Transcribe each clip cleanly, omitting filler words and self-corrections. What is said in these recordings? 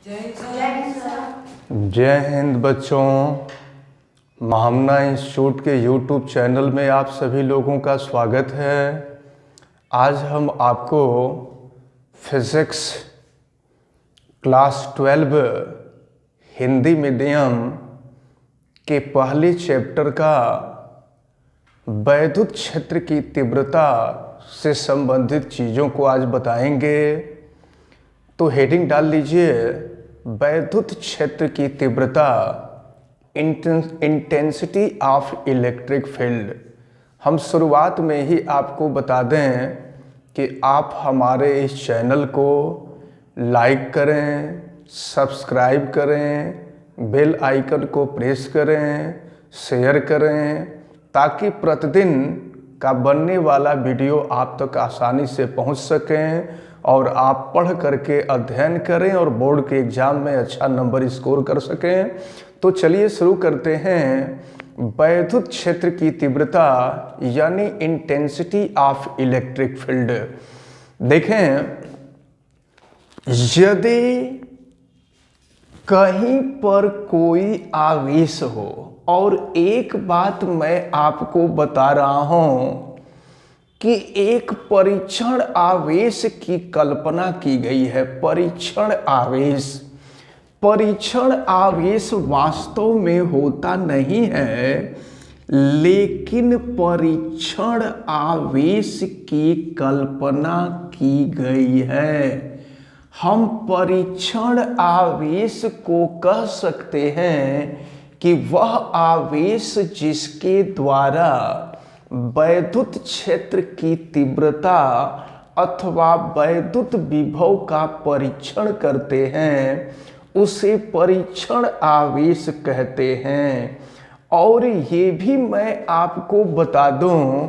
जय हिंद बच्चों। महामना इंस्टीट्यूट के यूट्यूब चैनल में आप सभी लोगों का स्वागत है। आज हम आपको फिज़िक्स क्लास 12 हिंदी मीडियम के पहले चैप्टर का वैद्युत क्षेत्र की तीव्रता से संबंधित चीज़ों को आज बताएंगे। तो हेडिंग डाल लीजिए, वैद्युत क्षेत्र की तीव्रता, इंटेंसिटी ऑफ इलेक्ट्रिक फील्ड। हम शुरुआत में ही आपको बता दें कि आप हमारे इस चैनल को लाइक करें, सब्सक्राइब करें, बेल आइकन को प्रेस करें, शेयर करें, ताकि प्रतिदिन का बनने वाला वीडियो आप तक आसानी से पहुंच सकें और आप पढ़ करके अध्ययन करें और बोर्ड के एग्ज़ाम में अच्छा नंबर स्कोर कर सकें। तो चलिए शुरू करते हैं। वैद्युत क्षेत्र की तीव्रता यानी इंटेंसिटी ऑफ इलेक्ट्रिक फील्ड। देखें, यदि कहीं पर कोई आवेश हो, और एक बात मैं आपको बता रहा हूं कि एक परीक्षण आवेश की कल्पना की गई है। परीक्षण आवेश वास्तव में होता नहीं है, लेकिन परीक्षण आवेश की कल्पना की गई है। हम परीक्षण आवेश को कह सकते हैं कि वह आवेश जिसके द्वारा वैद्युत क्षेत्र की तीव्रता अथवा वैद्युत विभव का परीक्षण करते हैं, उसे परीक्षण आवेश कहते हैं। और ये भी मैं आपको बता दूं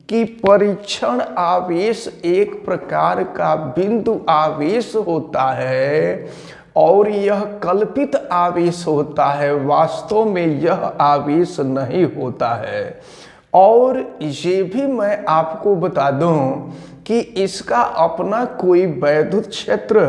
कि परीक्षण आवेश एक प्रकार का बिंदु आवेश होता है और यह कल्पित आवेश होता है, वास्तव में यह आवेश नहीं होता है। और ये भी मैं आपको बता दूं कि इसका अपना कोई वैद्युत क्षेत्र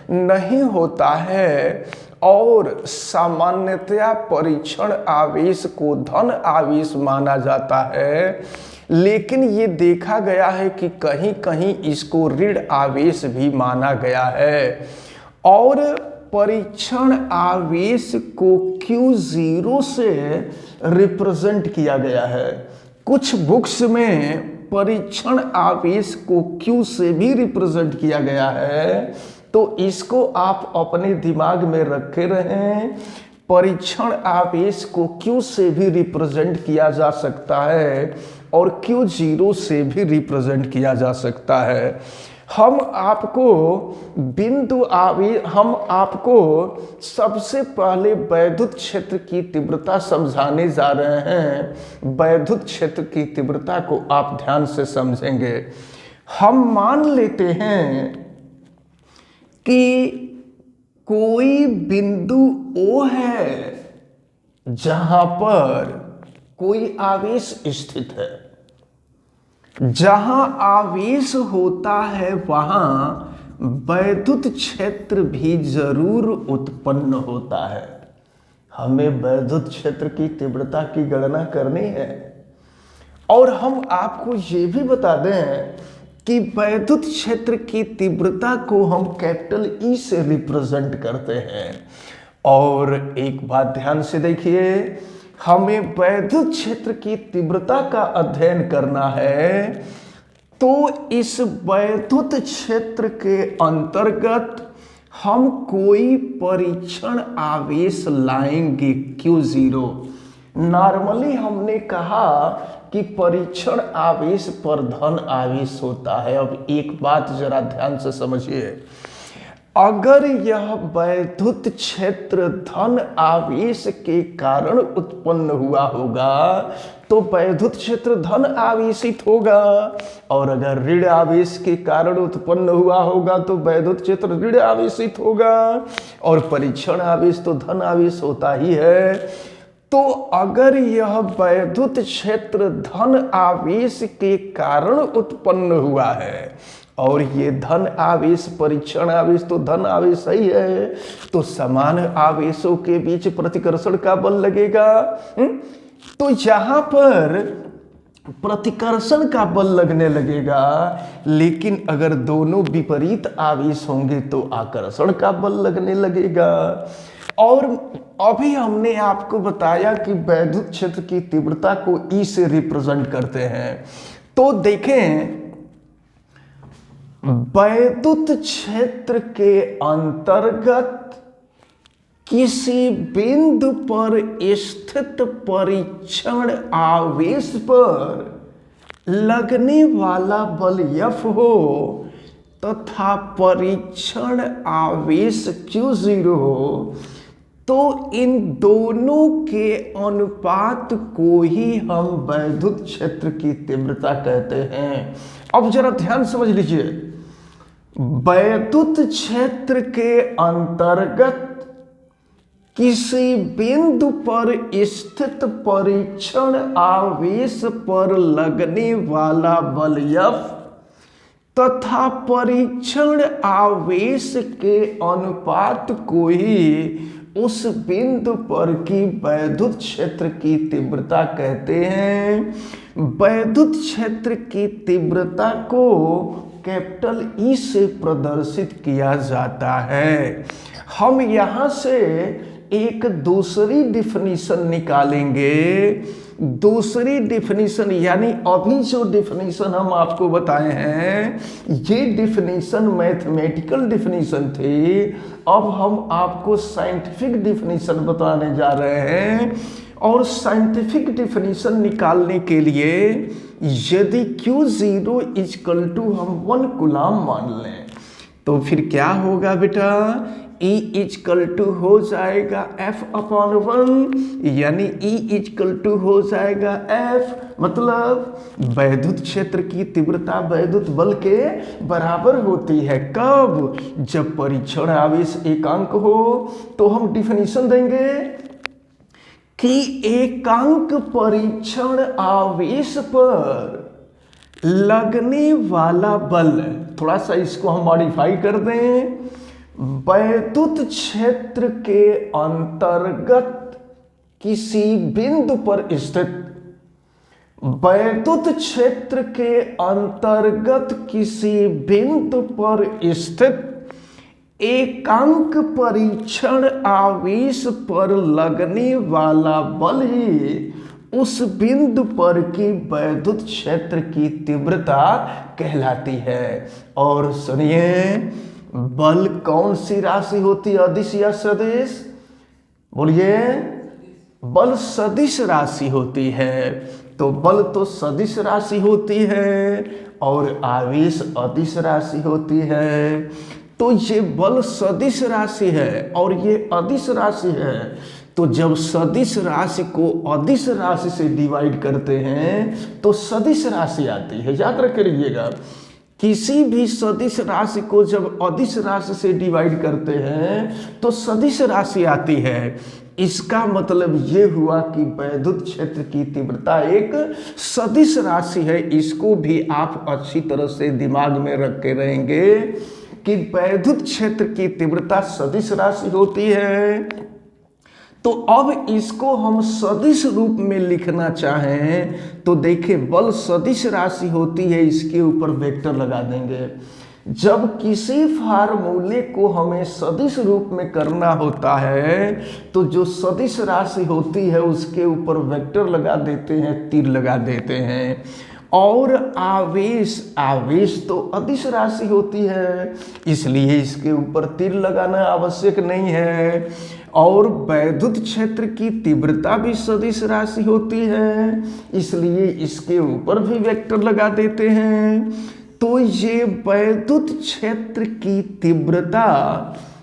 नहीं होता है और सामान्यतया परीक्षण आवेश को धन आवेश माना जाता है, लेकिन ये देखा गया है कि कहीं कहीं इसको ऋण आवेश भी माना गया है। और परीक्षण आवेश को Q0 से रिप्रेजेंट किया गया है। कुछ बुक्स में परीक्षण आवेश को Q से भी रिप्रेजेंट किया गया है, तो इसको आप अपने दिमाग में रखे रहें। परीक्षण आवेश को Q से भी रिप्रेजेंट किया जा सकता है और Q0 से भी रिप्रेजेंट किया जा सकता है। हम आपको सबसे पहले वैद्युत क्षेत्र की तीव्रता समझाने जा रहे हैं। वैद्युत क्षेत्र की तीव्रता को आप ध्यान से समझेंगे। हम मान लेते हैं कि कोई बिंदु O है जहां पर कोई आवेश स्थित है। जहां आवेश होता है वहां वैद्युत क्षेत्र भी जरूर उत्पन्न होता है। हमें वैद्युत क्षेत्र की तीव्रता की गणना करनी है। और हम आपको ये भी बता दें कि वैद्युत क्षेत्र की तीव्रता को हम कैपिटल E से रिप्रेजेंट करते हैं। और एक बात ध्यान से देखिए, हमें वैद्युत क्षेत्र की तीव्रता का अध्ययन करना है, तो इस वैद्युत क्षेत्र के अंतर्गत हम कोई परीक्षण आवेश लाएंगे Q0। नॉर्मली हमने कहा कि परीक्षण आवेश पर धन आवेश होता है। अब एक बात जरा ध्यान से समझिए, अगर यह वैद्युत क्षेत्र धन आवेश के कारण उत्पन्न हुआ होगा तो वैद्युत क्षेत्र धन आवेशित होगा, और अगर ऋण आवेश के कारण उत्पन्न हुआ होगा तो वैद्युत क्षेत्र ऋण आवेशित होगा, और परीक्षण आवेश तो धन आवेश होता ही है। तो अगर यह वैद्युत क्षेत्र धन आवेश के कारण उत्पन्न हुआ है और ये धन आवेश परीक्षण आवेश तो धन आवेश ही है, तो समान आवेशों के बीच प्रतिकर्षण का बल लगेगा। तो यहां पर प्रतिकर्षण का बल लगने लगेगा, लेकिन अगर दोनों विपरीत आवेश होंगे तो आकर्षण का बल लगने लगेगा। और अभी हमने आपको बताया कि वैद्युत क्षेत्र की तीव्रता को ई से रिप्रेजेंट करते हैं। तो देखें, वैद्युत क्षेत्र के अंतर्गत किसी बिंदु पर स्थित परीक्षण आवेश पर लगने वाला बल F हो तथा परीक्षण आवेश Q0 हो, तो इन दोनों के अनुपात को ही हम वैद्युत क्षेत्र की तीव्रता कहते हैं। अब जरा ध्यान समझ लीजिए, वैद्युत क्षेत्र के अंतर्गत किसी बिंदु पर स्थित परीक्षण आवेश पर लगने वाला बल F तथा परीक्षण आवेश के अनुपात को ही उस बिंदु पर की वैद्युत क्षेत्र की तीव्रता कहते हैं। वैद्युत क्षेत्र की तीव्रता को कैपिटल ई से प्रदर्शित किया जाता है। हम यहां से एक दूसरी डिफिनीशन निकालेंगे। दूसरी डिफिनीशन यानी अभी जो डिफिनीशन हम आपको बताए हैं, ये डिफिनीशन मैथमेटिकल डिफिनीशन थी। अब हम आपको साइंटिफिक डिफिनीशन बताने जा रहे हैं। और साइंटिफिक डिफिनीशन निकालने के लिए यदि Q0 इक्वल टू हम 1 कूलम मान लें, तो फिर क्या होगा बेटा, E इक्वल टू हो जाएगा F/1, यानी E इक्वल टू हो जाएगा F, मतलब वैद्युत क्षेत्र की तीव्रता वैद्युत बल के बराबर होती है। कब? जब परीक्षण आवेश एकांक हो। तो हम डिफिनीशन देंगे कि एकांक परीक्षण आवेश पर लगने वाला बल, थोड़ा सा इसको हम मॉडिफाई कर दें, वैद्युत क्षेत्र के अंतर्गत किसी बिंदु पर स्थित, वैद्युत क्षेत्र के अंतर्गत किसी बिंदु पर स्थित एकांक परीक्षण आवेश पर लगने वाला बल ही उस बिंदु पर की वैद्युत क्षेत्र की तीव्रता कहलाती है। और सुनिए, बल कौन सी राशि होती है, अदिश या सदिश? बोलिए, बल सदिश राशि होती है। तो बल तो सदिश राशि होती है और आवेश अदिश राशि होती है। तो ये बल सदिश राशि है और ये अदिश राशि है। तो जब सदिश राशि को अदिश राशि से डिवाइड करते हैं तो सदिश राशि आती है, याद रख लीजिएगा। किसी भी सदिश राशि को जब अदिश राशि से डिवाइड करते हैं तो सदिश राशि आती है। इसका मतलब ये हुआ कि वैद्युत क्षेत्र की तीव्रता एक सदिश राशि है। इसको भी आप अच्छी तरह से दिमाग में रख के रहेंगे कि वैद्युत क्षेत्र की तीव्रता सदिश राशि होती है। तो अब इसको हम सदिश रूप में लिखना चाहें तो देखिए, बल सदिश राशि होती है, इसके ऊपर वेक्टर लगा देंगे। जब किसी फार्मूले को हमें सदिश रूप में करना होता है तो जो सदिश राशि होती है उसके ऊपर वेक्टर लगा देते हैं, तीर लगा देते हैं। और आवेश तो अदिश राशि होती है, इसलिए इसके ऊपर तीर लगाना आवश्यक नहीं है। और वैद्युत क्षेत्र की तीव्रता भी सदिश राशि होती है, इसलिए इसके ऊपर भी वेक्टर लगा देते हैं। तो ये वैद्युत क्षेत्र की तीव्रता,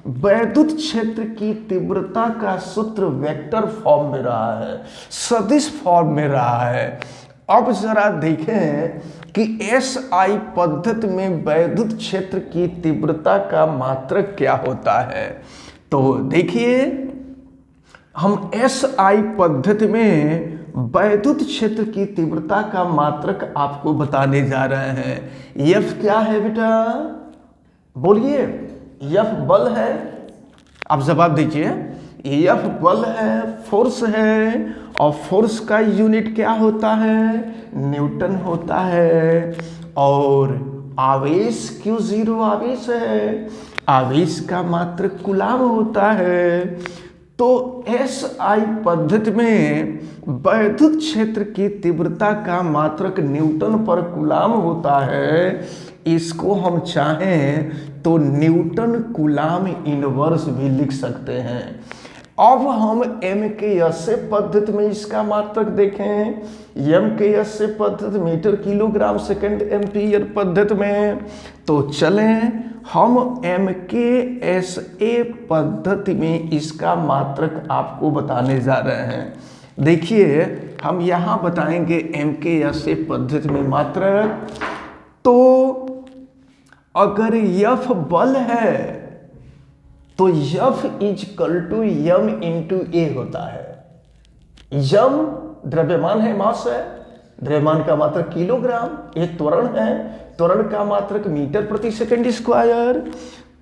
वैद्युत क्षेत्र की तीव्रता का सूत्र वेक्टर फॉर्म में रहा है, सदिश फॉर्म में रहा है। अब जरा देखें कि SI पद्धति में वैद्युत क्षेत्र की तीव्रता का मात्रक क्या होता है। तो देखिए, हम SI पद्धति में वैद्युत क्षेत्र की तीव्रता का मात्रक आपको बताने जा रहे हैं। एफ क्या है बेटा, बोलिए। एफ बल है, आप जवाब दीजिए। एफ बल है, फोर्स है, और फोर्स का यूनिट क्या होता है, न्यूटन होता है। और आवेश Q0 आवेश है, आवेश का मात्रक कूलाम होता है। तो SI पद्धति में वैद्युत क्षेत्र की तीव्रता का मात्रक न्यूटन पर कूलाम होता है। इसको हम चाहें तो न्यूटन कूलाम इनवर्स भी लिख सकते हैं। अब हम MKS पद्धति में इसका मात्रक देखें। MKS पद्धति मीटर किलोग्राम सेकंड एम्पीयर पद्धति में, तो चलें हम MKS पद्धति में इसका मात्रक आपको बताने जा रहे हैं। देखिए हम यहाँ बताएंगे MKS पद्धति में मात्रक। तो अगर F बल है तो F is equal to M into a होता है। M द्रव्यमान है, मास है, द्रव्यमान का मात्रक किलोग्राम, ये त्वरण है, त्वरण का मात्रक मीटर प्रति सेकंड स्क्वायर।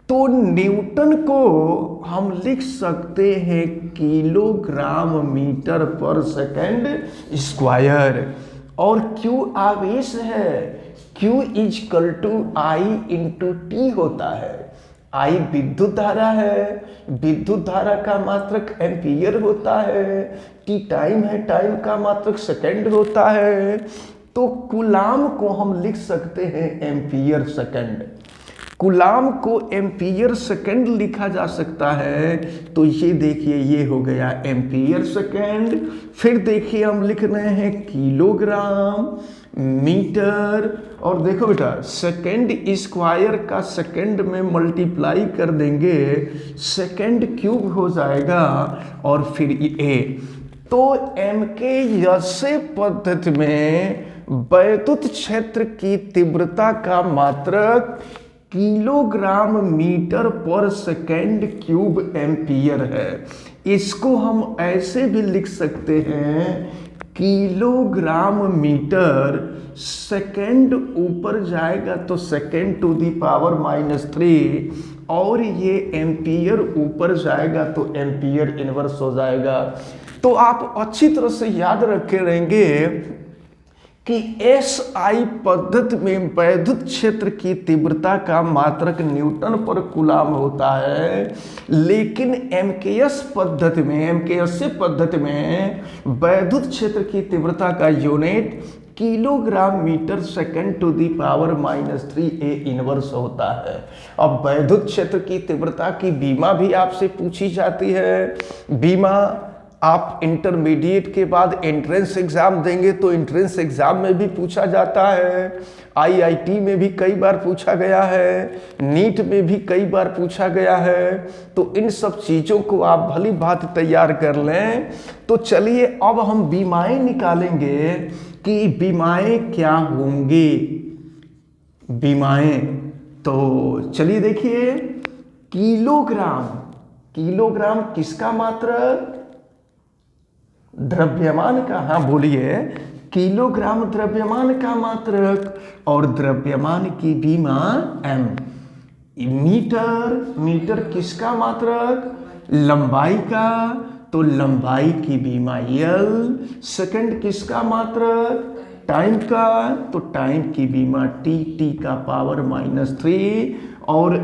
तो न्यूटन को हम लिख सकते हैं kilogram metre per second square. और Q आवेश है, Q equal to I into T होता है। I विद्युत धारा है, विद्युत धारा का मात्रक एम्पियर होता है। T टाइम है, टाइम का मात्रक सेकंड होता है। तो कूलाम को हम लिख सकते हैं एम्पियर सेकंड। कूलाम को एम्पियर सेकंड लिखा जा सकता है। तो ये देखिए ये हो गया एम्पियर सेकंड। फिर देखिए हम लिख रहे हैं किलोग्राम मीटर, और देखो बेटा सेकंड स्क्वायर का सेकंड में मल्टीप्लाई कर देंगे, सेकंड क्यूब हो जाएगा, और फिर ए। तो MKS पद्धति में वैद्युत क्षेत्र की तीव्रता का मात्रक kilogram metre per second cube ampere है। इसको हम ऐसे भी लिख सकते हैं किलोग्राम मीटर, सेकंड ऊपर जाएगा तो सेकंड टू दी पावर -3, और ये एम्पियर ऊपर जाएगा तो एम्पियर इनवर्स हो जाएगा। तो आप अच्छी तरह से याद रखे रहेंगे कि SI पद्धति में वैद्युत क्षेत्र की तीव्रता का मात्रक न्यूटन पर कूलाम होता है, लेकिन MKS पद्धति में वैद्युत क्षेत्र की तीव्रता का unit kilogram metre second to the power -3 A inverse होता है। अब वैद्युत क्षेत्र की तीव्रता की बीमा भी आपसे पूछी जाती है। बीमा आप इंटरमीडिएट के बाद एंट्रेंस एग्जाम देंगे तो एंट्रेंस एग्जाम में भी पूछा जाता है, IIT में भी कई बार पूछा गया है, नीट में भी कई बार पूछा गया है। तो इन सब चीज़ों को आप भली भांति तैयार कर लें। तो चलिए अब हम बीमाएं निकालेंगे कि बीमाएं क्या होंगी। बीमाएं तो चलिए देखिए, किलोग्राम किसका मात्रक, द्रव्यमान का, हाँ बोलिए, किलोग्राम द्रव्यमान का मात्रक, और द्रव्यमान की बीमा m। मीटर किसका मात्रक, लंबाई का, तो लंबाई की बीमा l। सेकंड किसका मात्रक, टाइम का, तो टाइम की बीमा t का पावर -3। और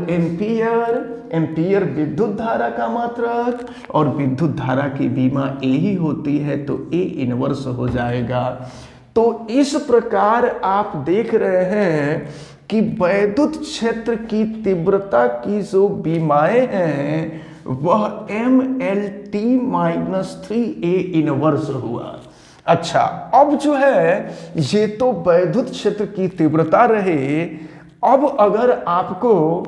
एम्पियर विद्युत धारा का मात्रक, और विद्युत धारा की बीमा ए ही होती है, तो ए इनवर्स हो जाएगा। तो इस प्रकार आप देख रहे हैं कि वैद्युत क्षेत्र की तीव्रता की जो बीमाएं हैं वह MLT-3A इनवर्स हुआ। अच्छा, अब जो है ये तो वैद्युत क्षेत्र की तीव्रता रहे। अब अगर आपको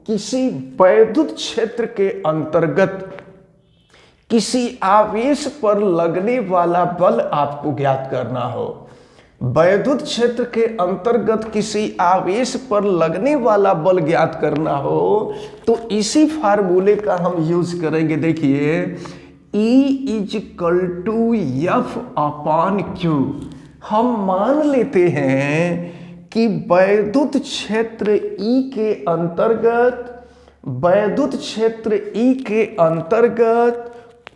किसी वैद्युत क्षेत्र के अंतर्गत किसी आवेश पर लगने वाला बल आपको ज्ञात करना हो, वैद्युत क्षेत्र के अंतर्गत किसी आवेश पर लगने वाला बल ज्ञात करना हो, तो इसी फार्मूले का हम यूज करेंगे। देखिए E is equal to F upon Q. हम मान लेते हैं कि वैद्युत क्षेत्र E के अंतर्गत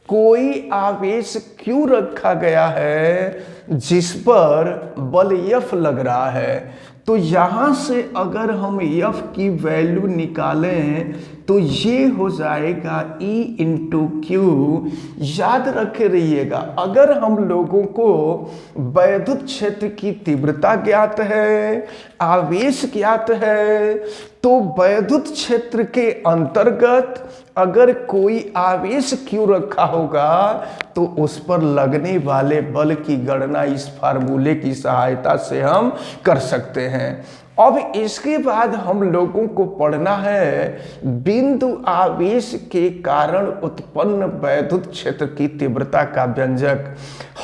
कोई आवेश Q रखा गया है जिस पर बल F लग रहा है। तो यहां से अगर हम F की वैल्यू निकालें तो ये हो जाएगा E इंटू क्यू। याद रखे रहिएगा, अगर हम लोगों को वैद्युत क्षेत्र की तीव्रता ज्ञात है, आवेश ज्ञात है, तो वैद्युत क्षेत्र के अंतर्गत अगर कोई आवेश Q रखा होगा तो उस पर लगने वाले बल की गणना इस फार्मूले की सहायता से हम कर सकते हैं। अब इसके बाद हम लोगों को पढ़ना है बिंदु आवेश के कारण उत्पन्न वैद्युत क्षेत्र की तीव्रता का व्यंजक।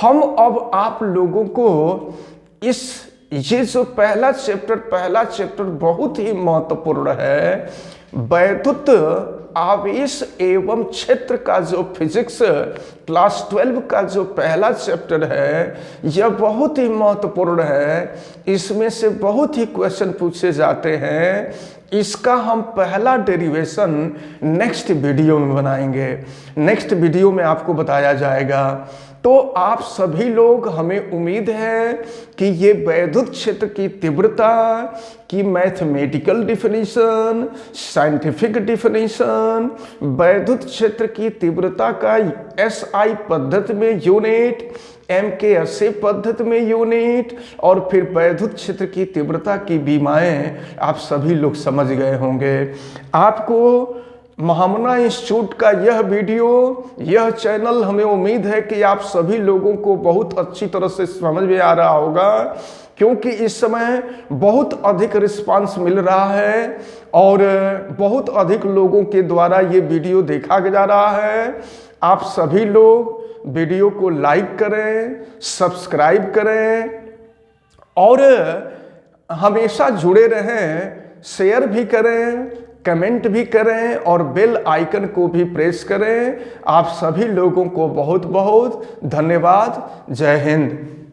हम अब आप लोगों को ये जो पहला चैप्टर बहुत ही महत्वपूर्ण है। वैद्युत आवेश एवं क्षेत्र का जो फिजिक्स क्लास 12 का जो पहला चैप्टर है, यह बहुत ही महत्वपूर्ण है। इसमें से बहुत ही क्वेश्चन पूछे जाते हैं। इसका हम पहला डेरिवेशन नेक्स्ट वीडियो में बनाएंगे। नेक्स्ट वीडियो में आपको बताया जाएगा। तो आप सभी लोग, हमें उम्मीद है कि ये वैद्युत क्षेत्र की तीव्रता की मैथमेटिकल डिफिनीशन, साइंटिफिक डिफिनीशन, वैद्युत क्षेत्र की तीव्रता का SI पद्धति में यूनिट, MKSA पद्धति में यूनिट और फिर वैद्युत क्षेत्र की तीव्रता की विमाएं आप सभी लोग समझ गए होंगे। आपको महामना इंस्टीट्यूट का यह वीडियो, यह चैनल, हमें उम्मीद है कि आप सभी लोगों को बहुत अच्छी तरह से समझ में आ रहा होगा, क्योंकि इस समय बहुत अधिक रिस्पांस मिल रहा है और बहुत अधिक लोगों के द्वारा ये वीडियो देखा जा रहा है। आप सभी लोग वीडियो को लाइक करें, सब्सक्राइब करें और हमेशा जुड़े रहें, शेयर भी करें, कमेंट भी करें और बेल आइकन को भी प्रेस करें। आप सभी लोगों को बहुत बहुत धन्यवाद। जय हिंद।